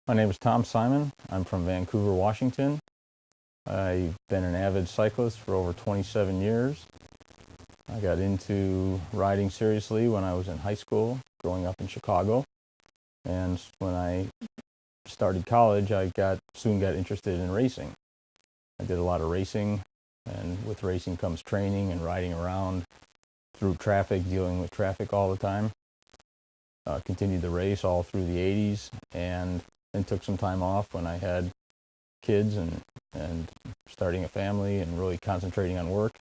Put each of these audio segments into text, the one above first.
My name is Tom Simon. I'm from Vancouver, Washington. I've been an avid cyclist for over 27 years. I got into riding seriously when I was in high school, growing up in Chicago. And when I started college, I soon got interested in racing. I did a lot of racing, and with racing comes training and riding around through traffic, dealing with traffic all the time. Continued the race all through the 80s and took some time off when I had kids and starting a family and really concentrating on work.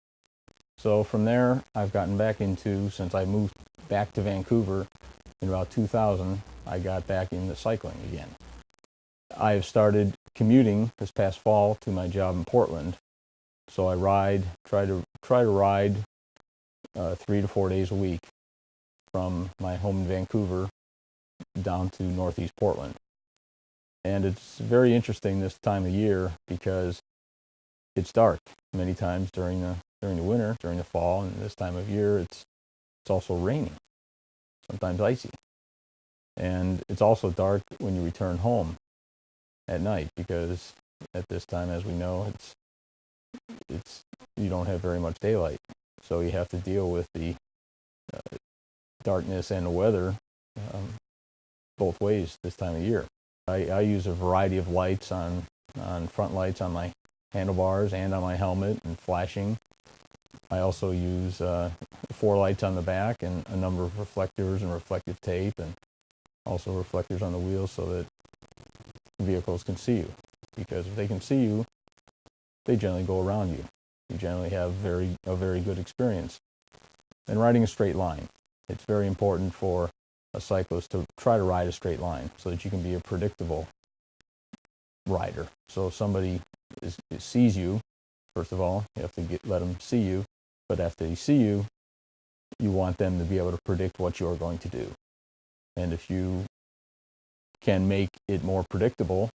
So from there, I've gotten back into, since I moved back to Vancouver in about 2000, I got back into cycling again. I have started commuting this past fall to my job in Portland. So I try to ride 3 to 4 days a week from my home in Vancouver down to northeast Portland. And it's very interesting this time of year because it's dark many times during the winter, during the fall, and this time of year it's also raining, sometimes icy. And it's also dark when you return home at night because at this time, as we know, it's you don't have very much daylight. So you have to deal with the darkness and the weather both ways this time of year. I use a variety of lights on front lights on my handlebars and on my helmet and flashing. I also use 4 lights on the back and a number of reflectors and reflective tape, and also reflectors on the wheels so that vehicles can see you. Because if they can see you, they generally go around you. You generally have a very good experience. And riding a straight line. It's very important for a cyclist to try to ride a straight line so that you can be a predictable rider. So if somebody sees you, first of all, you have to let them see you. But after they see you, you want them to be able to predict what you're going to do. And if you can make it more predictable,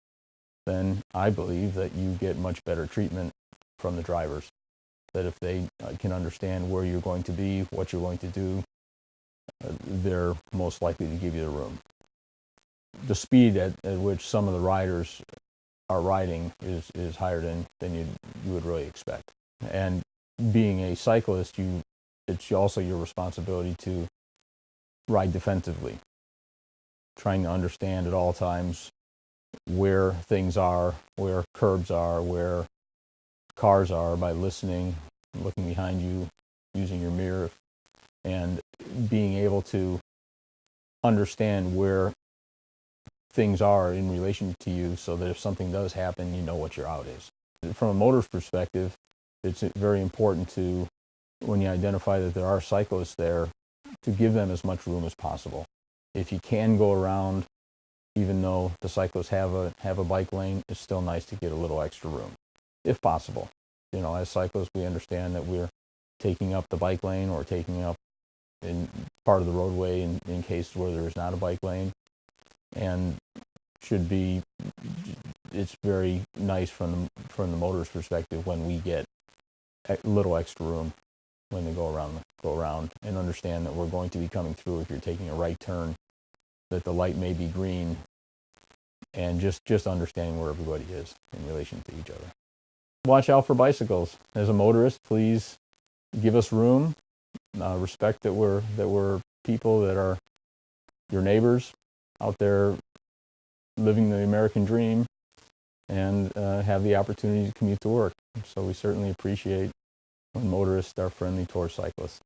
then I believe that you get much better treatment from the drivers. That if they can understand where you're going to be, what you're going to do, they're most likely to give you the room. The speed at which some of the riders are riding is higher than you would really expect. And being a cyclist, it's also your responsibility to ride defensively, trying to understand at all times where things are, where curbs are, where cars are, by listening, looking behind you, using your mirror, and being able to understand where things are in relation to you so that if something does happen, you know what your out is. From a motorist perspective, it's very important to, when you identify that there are cyclists there, to give them as much room as possible. If you can go around, even though the cyclists have a bike lane, it's still nice to get a little extra room, if possible. You know, as cyclists, we understand that we're taking up the bike lane or taking up in part of the roadway in cases where there is not a bike lane, and it's very nice from the motorist perspective when we get a little extra room when they go around and understand that we're going to be coming through. If you're taking a right turn, that the light may be green, and just understanding where everybody is in relation to each other. Watch out for bicycles. As a motorist, please give us room. Respect that we're people that are your neighbors out there living the American dream and have the opportunity to commute to work. So we certainly appreciate when motorists are friendly towards cyclists.